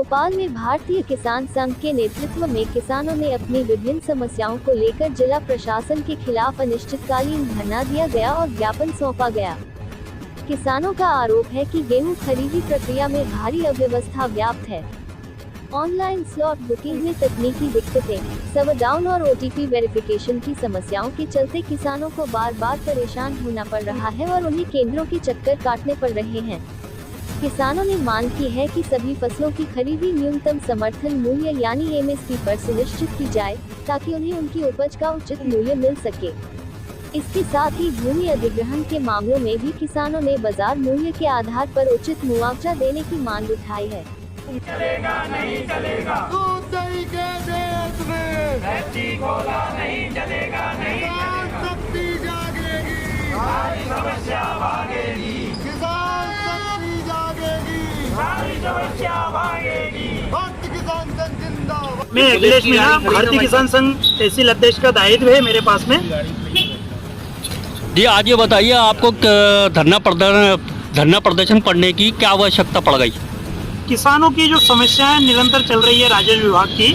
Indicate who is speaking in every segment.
Speaker 1: भोपाल में भारतीय किसान संघ के नेतृत्व में किसानों ने अपनी विभिन्न समस्याओं को लेकर जिला प्रशासन के खिलाफ अनिश्चितकालीन धरना दिया गया और ज्ञापन सौंपा गया। किसानों का आरोप है कि गेहूं खरीदी प्रक्रिया में भारी अव्यवस्था व्याप्त है। ऑनलाइन स्लॉट बुकिंग में तकनीकी दिक्कतें, सर्वर डाउन और OTP वेरिफिकेशन की समस्याओं के चलते किसानों को बार बार परेशान होना पड़ रहा है और उन्हें केंद्रों के चक्कर काटने पड़ रहे हैं। किसानों ने मांग की है कि सभी फसलों की खरीदी न्यूनतम समर्थन मूल्य यानी MSP पर सुनिश्चित की जाए, ताकि उन्हें उनकी उपज का उचित मूल्य मिल सके। इसके साथ ही भूमि अधिग्रहण के मामलों में भी किसानों ने बाजार मूल्य के आधार पर उचित मुआवजा देने की मांग उठाई है।
Speaker 2: चलेगा नहीं चलेगा,
Speaker 3: दूध दही के देश में
Speaker 2: फैक्ट्री खोला नहीं चलेगा, नहीं
Speaker 3: किसान
Speaker 2: चलेगा,
Speaker 3: शक्ति जागेगी,
Speaker 2: सारी समस्या भागेगी,
Speaker 3: किसान शक्ति जागेगी,
Speaker 2: सारी समस्या भागेगी।
Speaker 3: भारतीय किसान संघ जिंदाबाद।
Speaker 4: मैं अखिलेश मीणा, भारतीय किसान संघ तहसील अध्यक्ष का दायित्व है मेरे पास में।
Speaker 5: जी, आज ये बताइए आपको धरना प्रदर्शन करने की क्या आवश्यकता पड़ गई?
Speaker 4: किसानों की जो समस्याएं निरंतर चल रही है राजस्व विभाग की,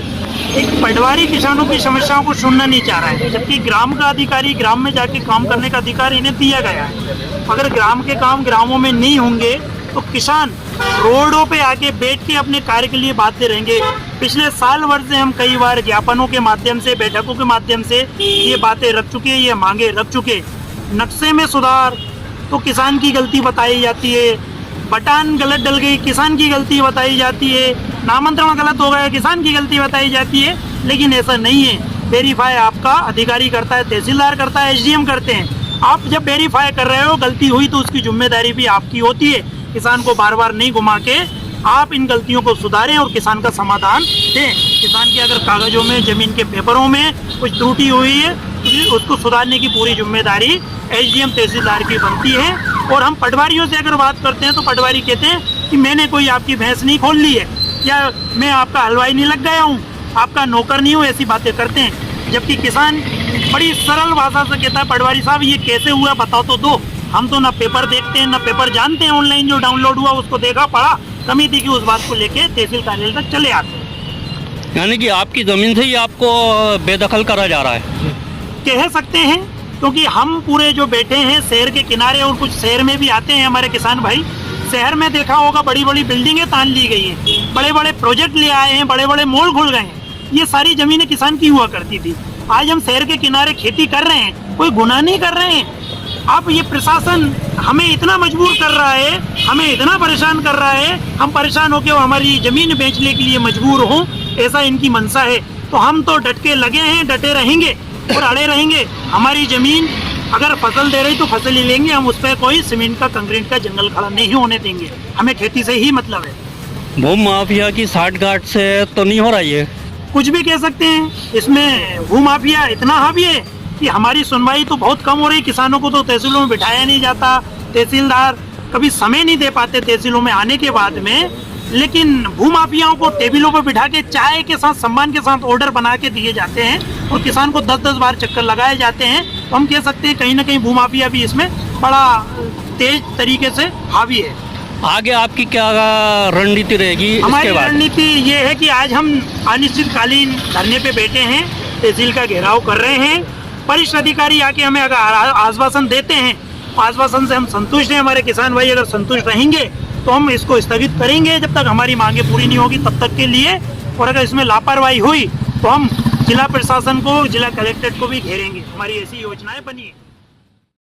Speaker 4: एक पटवारी किसानों की समस्याओं को सुनना नहीं चाह रहा है, जबकि ग्राम का अधिकारी ग्राम में जाके काम करने का अधिकार इन्हें दिया गया है। अगर ग्राम के काम ग्रामों में नहीं होंगे तो किसान रोडों पे आके बैठ के अपने कार्य के लिए बाध्य रहेंगे। पिछले साल भर से हम कई बार ज्ञापनों के माध्यम से, बैठकों के माध्यम से ये बातें रख चुके, ये मांगे रख चुके। नक्शे में सुधार तो किसान की गलती बताई जाती है, बटान गलत डल गई किसान की गलती बताई जाती है, नामांतरण गलत हो गया किसान की गलती बताई जाती है, लेकिन ऐसा नहीं है। वेरीफाई आपका अधिकारी करता है, तहसीलदार करता है, SDM करते हैं। आप जब वेरीफाई कर रहे हो, गलती हुई तो उसकी जिम्मेदारी भी आपकी होती है। किसान को बार बार नहीं घुमा के आप इन गलतियों को सुधारें और किसान का समाधान दें। किसान की अगर कागजों में, जमीन के पेपरों में कुछ त्रुटि हुई है तो उसको सुधारने की पूरी जिम्मेदारी SDM तहसीलदार की बनती है। और हम पटवारियों से अगर बात करते हैं तो पटवारी कहते हैं कि मैंने कोई आपकी भैंस नहीं खोल ली है, या मैं आपका हलवाई नहीं लग गया हूँ, आपका नौकर नहीं हूँ, ऐसी बातें करते हैं। जबकि किसान बड़ी सरल भाषा से कहता है, पटवारी साहब ये कैसे हुआ बताओ तो दो। हम तो ना पेपर देखते हैं ना पेपर जानते हैं, ऑनलाइन जो डाउनलोड हुआ उसको देखा पढ़ा, समिति की उस बात को लेके तहसील कार्यालय तक चले आते हैं।
Speaker 5: यानी कि आपकी ज़मीन से ही आपको बेदखल करा जा रहा है,
Speaker 4: कह सकते हैं, क्योंकि हम पूरे जो बैठे हैं शहर के किनारे और कुछ शहर में भी आते हैं हमारे किसान भाई। शहर में देखा होगा बड़ी बड़ी बिल्डिंगें तान ली गई हैं, बड़े बड़े प्रोजेक्ट ले आए हैं, बड़े बड़े मॉल खुल गए हैं। ये सारी जमीनें किसान की हुआ करती थी। आज हम शहर के किनारे खेती कर रहे हैं, कोई गुनाह नहीं कर रहे हैं। अब ये प्रशासन हमें इतना मजबूर कर रहा है, हमें इतना परेशान कर रहा है, हम परेशान होकर हमारी ज़मीन बेचने के लिए मजबूर हों, ऐसा इनकी मंशा है। तो हम तो डट के लगे हैं, डटे रहेंगे और अड़े रहेंगे। हमारी ज़मीन अगर फसल दे रही तो फसल ही लेंगे, हम उस पर कोई सीमेंट का, कंक्रीट का जंगल खड़ा नहीं होने देंगे। हमें खेती से ही मतलब है।
Speaker 5: भूमि माफिया की साठगांठ से तो नहीं हो रहा है?
Speaker 4: कुछ भी कह सकते हैं। इसमें भू माफिया इतना हावी है कि हमारी सुनवाई तो बहुत कम हो रही। किसानों को तो तहसीलों में बिठाया नहीं जाता, तहसीलदार कभी समय नहीं दे पाते तहसीलों में आने के बाद में। लेकिन भू माफियाओं को टेबलों पर बिठा के चाय के साथ, सम्मान के साथ ऑर्डर बना के दिए जाते हैं और किसान को 10-10 बार चक्कर लगाए जाते हैं। तो हम कह सकते हैं कहीं ना कहीं भू माफिया भी इसमें बड़ा तेज तरीके से हावी है।
Speaker 5: आगे आपकी क्या रणनीति रहेगी?
Speaker 4: हमारी
Speaker 5: इसके बाद
Speaker 4: रणनीति ये है कि आज हम अनिश्चितकालीन धरने पे बैठे हैं, तहसील का घेराव कर रहे हैं। वरिष्ठ अधिकारी आके हमें अगर आश्वासन देते हैं, आश्वासन से हम संतुष्ट हैं। हमारे किसान भाई अगर संतुष्ट रहेंगे तो हम इसको स्थगित करेंगे जब तक हमारी मांगे पूरी नहीं होगी तब तक के लिए। और अगर इसमें लापरवाही हुई तो हम जिला प्रशासन को, जिला कलेक्ट्रेट को भी घेरेंगे। हमारी ऐसी योजनाएं बनी है।